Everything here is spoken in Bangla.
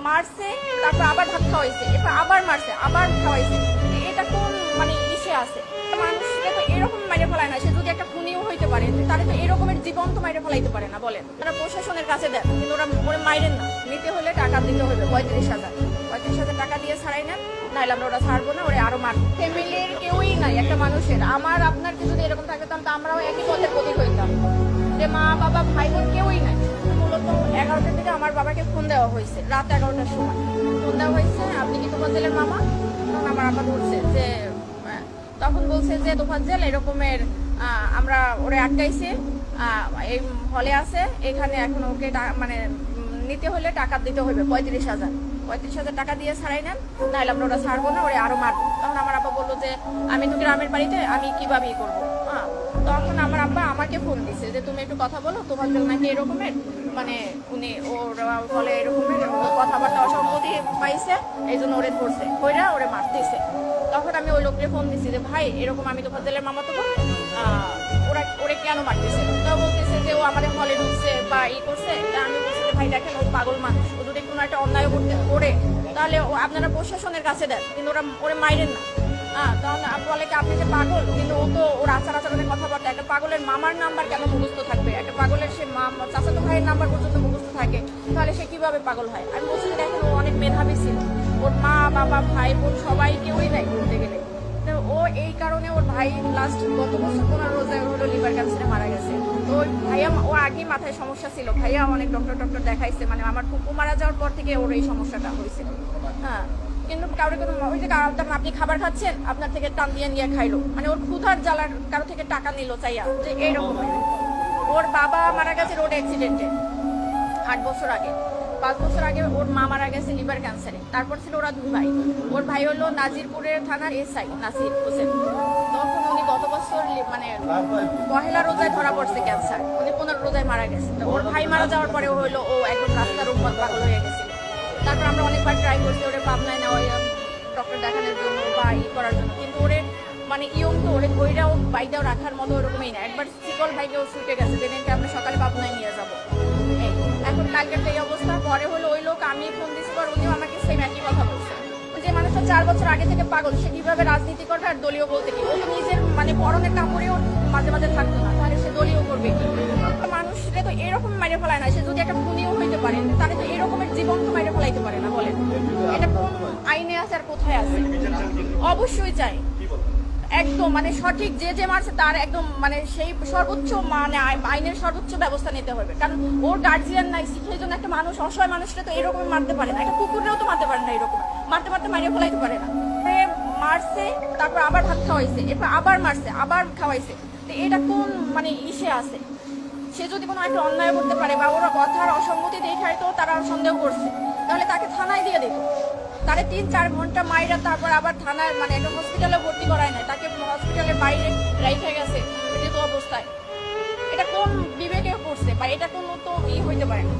মারছে, তারপর আবার ভাত খাওয়াইছে, এরপর আবার মারছে, আবার খাওয়াইছে। এটা কোন মানে ইসে আছে? মানুষকে তো এরকম মাইরে ফেলায় না, সে যদি একটা খুনিও হইতে পারে তাহলে তো এরকমের জীবন তো মাইরে ফেলাইতে পারে না বলেন। তারা প্রশাসনের কাছে দেন, কিন্তু ওরা ওরা মাইরেন না। নিতে হলে টাকা দিতে হবে 35,000। 35,000 টাকা দিয়ে ছাড়াই নেন, নাহলে আমরা ওরা ছাড়বো না, ওরা আরো মারবো। ফ্যামিলির কেউই নাই একটা মানুষের। আমার আপনার কি যদি এরকম থাকতাম তো আমরাও একই পথের প্রতীক হইতাম, যে মা বাবা ভাই বোন কেউই নাই। মূলত 11টার দিকে আমার বাবাকে ফোন দেওয়া হয়েছে, রাত 11টার সময় ফোন দেওয়া হয়েছে, আপনি কি তোফাজ্জেলের মামা? তখন আমার আব্বা বলছে যে, তখন বলছে যে তোফাজ্জেল এরকমের আমরা ওরে আটকাইছি, এই হলে আছে, এখানে এখন ওকে মানে নিতে হলে টাকা দিতে হবে 35,000। 35,000 টাকা দিয়ে ছাড়াই নেন, নাহলে আমরা ওরা ছাড়বো না, ওরা আরো মারবো। তখন আমার আব্বা বললো যে আমি তো গ্রামের বাড়িতে, আমি কিভাবে করবো। তখন আমার আব্বা আমাকে ফোন দিছে যে তুমি একটু কথা বলো, তোফাজ্জেল নাকি এরকমের মানে উনি ওর বলে এরকমের কথাবার্তা অসম্মতি পাইছে, এই জন্য ওরে ধরছে, ওইরা ওরে মারতেছে। তখন আমি ওই লোককে ফোন দিছি যে ভাই এরকম আমি তোফাজ্জেলের মামা তো ওরে কেন মারতেছে? তো বলতেছে যে ও আমাদের হলে ঢুকছে বা করছে। তা আমি বলছি যে ভাই দেখেন ও পাগল মানুষ, ও যদি কোনো একটা অন্যায় করতে করে তাহলে আপনারা প্রশাসনের কাছে দেন, কিন্তু ওরে মাইরেন না। তখন বলে কি আপনি যে পাগল, কিন্তু ও তো ওর আচার আচরণের কথাবার্তা, একটা পাগলের মামার নাম্বার কেন মুখস্থ থাকবে? একটা পাগলের সে চাচাতো ভাইয়ের নাম্বার পর্যন্ত মুখস্থ থাকে, তাহলে সে কিভাবে পাগল হয়? আমি বলছি যে দেখেন ও অনেক মেধাবী ছিল, ওর মা বাবা ভাই বোন সবাই কেউই নাই বলতে গেলে। ও এই কারণে ওর ভাই লাস্ট গত বছর 15 রোজায় হলো লিভার ক্যান্সারে মারা গেছে। তো ওই ভাইয়া ও আগেই মাথায় সমস্যা ছিল, ভাইয়া অনেক ডক্টর দেখাইছে, মানে আমার ফুপু মারা যাওয়ার পর থেকে ওর এই সমস্যাটা হয়েছিল। কিন্তু কারো কোনো ওই যে আপনি খাবার খাচ্ছেন, আপনার থেকে টান দিয়ে নিয়ে খাইলো, মানে ওর ক্ষুধার জ্বালার কারো থেকে টাকা নিল চাইয়া, যে এইরকম। ওর বাবা মারা গেছে রোড অ্যাক্সিডেন্টে 8 বছর আগে। 5 বছর আগে ওর মা মারা গেছে লিভার ক্যান্সারে। তারপর ছিল ওরা 2 ভাই। ওর ভাই হলো নাজিরপুরের থানার এসআই নাসির হোসেন। তখন উনি গত বছর মানে পহেলা রোজায় ধরা পড়ছে ক্যান্সার, উনি 15 রোজায় মারা গেছে। ওর ভাই মারা যাওয়ার পরে হলো ও একদম রাস্তার উপর পাগল হয়ে গেছিল। তারপর আমরা অনেকবার ট্রাই করছি ওরে পাবনায় নেওয়া ডক্টর দেখানোর জন্য বা করার জন্য, কিন্তু ওরে মানে তো ওরে ধৈরাও বাইটাও রাখার মতো ওরকমই না। একবার শিকল ভাইকেও ছুটে গেছে, যেদিনকে আমরা সকালে পাবনায় নিয়ে যাবো। এখন কালকের এই অবস্থা। পরে হলো ওই লোক, আমি ফোন দিচ্ছি পর উনিও আমাকে সেম একই কথা বলছে, যে মানুষটা 4 বছর আগে থেকে পাগল, সে কিভাবে রাজনীতি করবে আর দলীয় বলতে কি? ও তো নিজের মানে পরনের কাপড়েও মাঝে মাঝে থাকতো না, তাহলে সে দলীয় করবে কি? মানুষকে তো এরকম মাইরে ফেলায় না, সে যদি একটা খুনিও হইতে পারে তাহলে তো এরকমের জীবন তো মাইরে ফেলাইতে পারে না বলেন। এটা কোন আইনে আছে আর কোথায় আছে? অবশ্যই চাই একদম মানে সঠিক, যে মারছে তার একদম মানে সেই সর্বোচ্চ মানে আইনের সর্বোচ্চ ব্যবস্থা নিতে হবে। কারণ ওর গার্জিয়ান নাই, সেই জন্য একটা মানুষ অসহায় মানুষটা তো এরকম মারতে পারে না, একটা কুকুরেও তো মারতে পারে না, এরকম মারতে মারিয়ে ফেলাইতে পারে না। মারছে, তারপর আবার ভাত খাওয়াইছে, এরপর আবার মারছে, আবার খাওয়াইছে। তো এটা কোন মানে ইসে আছে? সে যদি কোনো একটা অন্যায় করতে পারে বা ওরা কথার অসঙ্গতি দেখায় তো তারা সন্দেহ করছে, তাহলে তাকে থানায় দিয়ে দিত। তারে 3-4 ঘন্টা মাইরা তারপর আবার থানায় মানে একটা হসপিটালে ভর্তি করায় নাই, তাকে হসপিটালের বাইরে রেখে গেছে মৃত অবস্থায়। এটা কোন বিবেকে করছে বা এটা কোনো তো হইতে পারে না।